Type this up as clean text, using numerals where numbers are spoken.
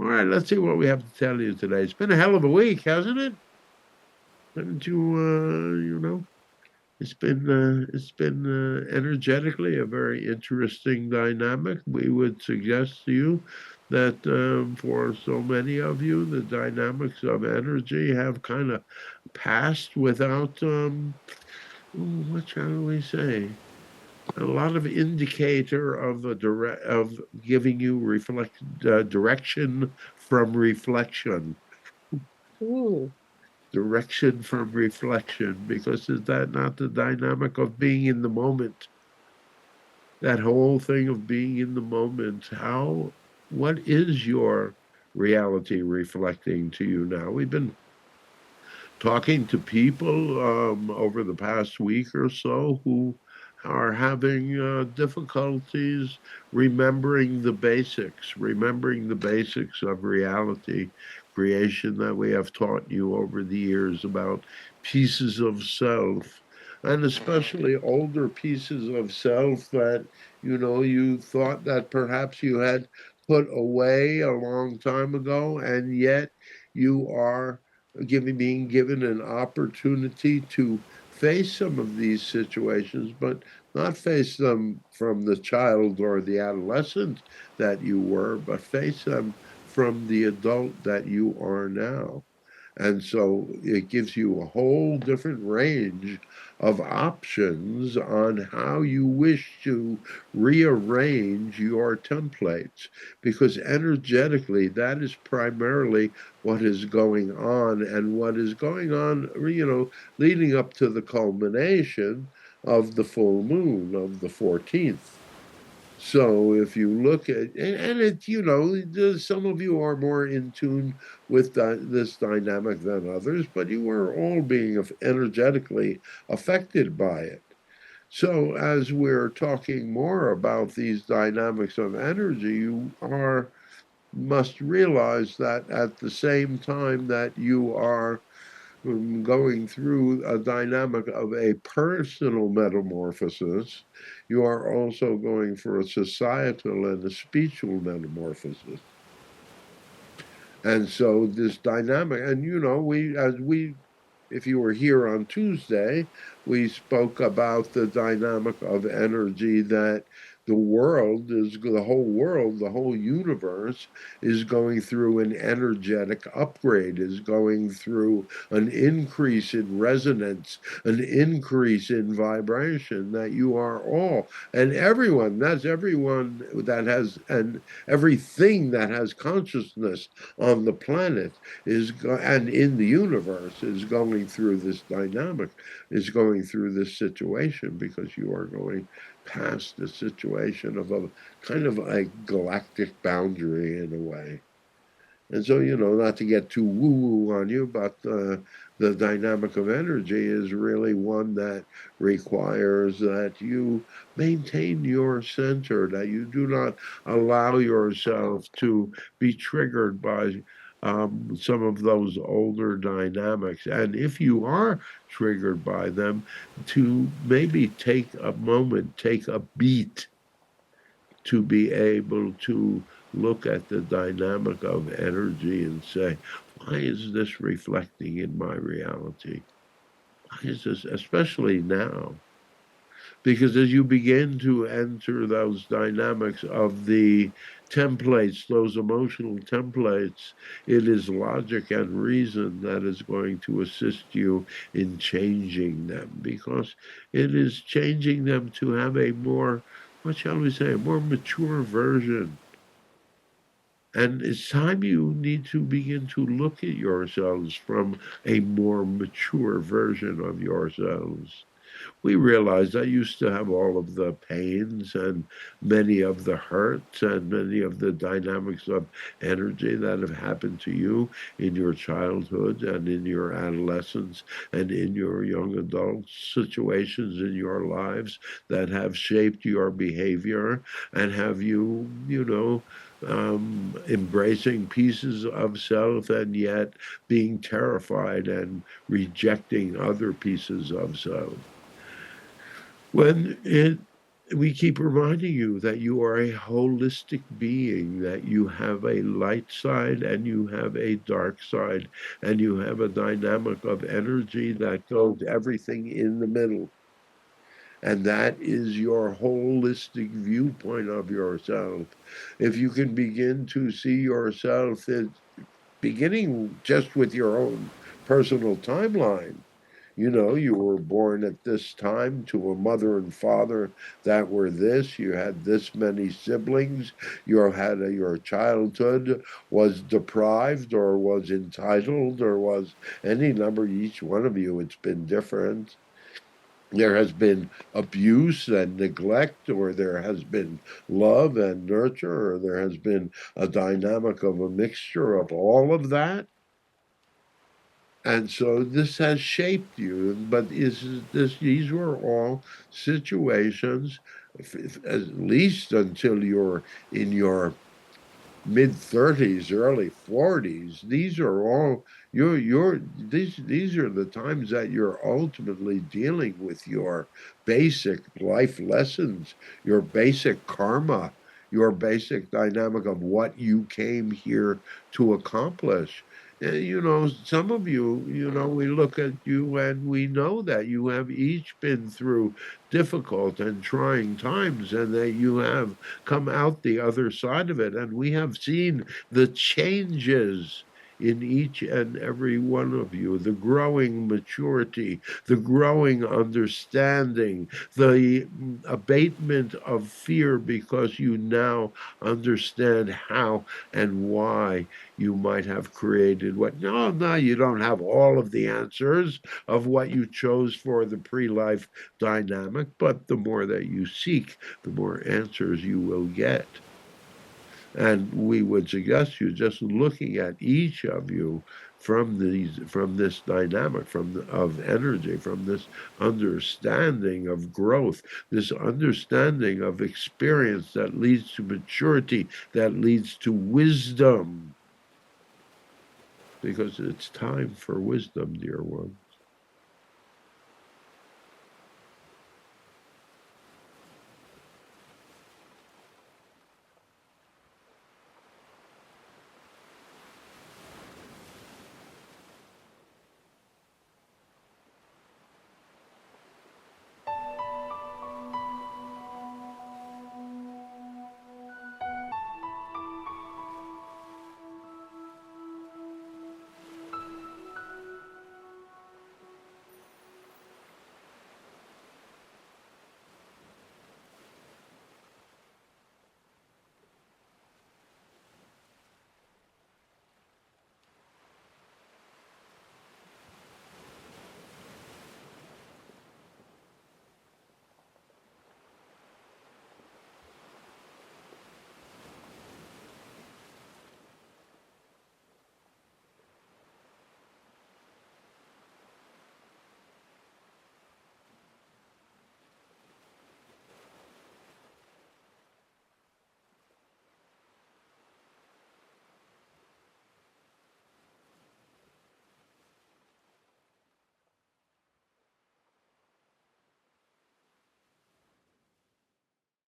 All right, let's see what we have to tell you today. It's been a hell of a week, hasn't it? Haven't you, it's been energetically a very interesting dynamic. We would suggest to you that for so many of you, the dynamics of energy have kind of passed without, what shall we say? A lot of indicator of of giving you direction from reflection, Ooh. direction from reflection, because is that not the dynamic of being in the moment? That whole thing of being in the moment. What is your reality reflecting to you now? We've been talking to people over the past week or so who are having difficulties remembering the basics of reality creation that we have taught you over the years about pieces of self, and especially older pieces of self that you thought that perhaps you had put away a long time ago, and yet you are being given an opportunity to face some of these situations, but not face them from the child or the adolescent that you were, but face them from the adult that you are now. And so it gives you a whole different range of options on how you wish to rearrange your templates, because energetically, that is primarily what is going on, and what is going on, leading up to the culmination of the full moon of the 14th. So if you look at, and it, some of you are more in tune with this dynamic than others, but you are all being energetically affected by it. So as we're talking more about these dynamics of energy, must realize that at the same time that you are going through a dynamic of a personal metamorphosis, you are also going for a societal and a spiritual metamorphosis. And so this dynamic, and if you were here on Tuesday, we spoke about the dynamic of energy that the whole universe is going through an energetic upgrade, is going through an increase in resonance, an increase in vibration, that you are all, and that's everyone that has, and everything that has consciousness on the planet and in the universe is going through this dynamic, is going through this situation, because you are going past the situation of a kind of a galactic boundary in a way. And so, not to get too woo-woo on you, but the dynamic of energy is really one that requires that you maintain your center, that you do not allow yourself to be triggered by some of those older dynamics. And if you are triggered by them, to maybe take a moment, take a beat, to be able to look at the dynamic of energy and say, why is this reflecting in my reality? Why is this, especially now? Because as you begin to enter those dynamics of the templates, those emotional templates, it is logic and reason that is going to assist you in changing them, because it is changing them to have a more, what shall we say, a more mature version. And it's time you need to begin to look at yourselves from a more mature version of yourselves. We realized I used to have all of the pains and many of the hurts and many of the dynamics of energy that have happened to you in your childhood and in your adolescence and in your young adult situations in your lives that have shaped your behavior and have you, embracing pieces of self and yet being terrified and rejecting other pieces of self. When it we keep reminding you that you are a holistic being, that you have a light side and you have a dark side, and you have a dynamic of energy that goes everything in the middle. And that is your holistic viewpoint of yourself. If you can begin to see yourself as beginning just with your own personal timeline, you know, you were born at this time to a mother and father that were this. You had this many siblings. Your childhood was deprived or was entitled or was any number. Each one of you, it's been different. There has been abuse and neglect, or there has been love and nurture, or there has been a dynamic of a mixture of all of that. And so this has shaped you, but these were all situations, at least until you're in your mid-30s, early 40s. These are all these are the times that you're ultimately dealing with your basic life lessons, your basic karma, your basic dynamic of what you came here to accomplish. You know, some of you, you know, we look at you and we know that you have each been through difficult and trying times, and that you have come out the other side of it. And we have seen the changes in each and every one of you, the growing maturity, the growing understanding, the abatement of fear because you now understand how and why you might have created what. No, no, you don't have all of the answers of what you chose for the pre-life dynamic, but the more that you seek, the more answers you will get. And we would suggest you just looking at each of you from this dynamic, of energy, from this understanding of growth, this understanding of experience that leads to maturity, that leads to wisdom, because it's time for wisdom, dear one.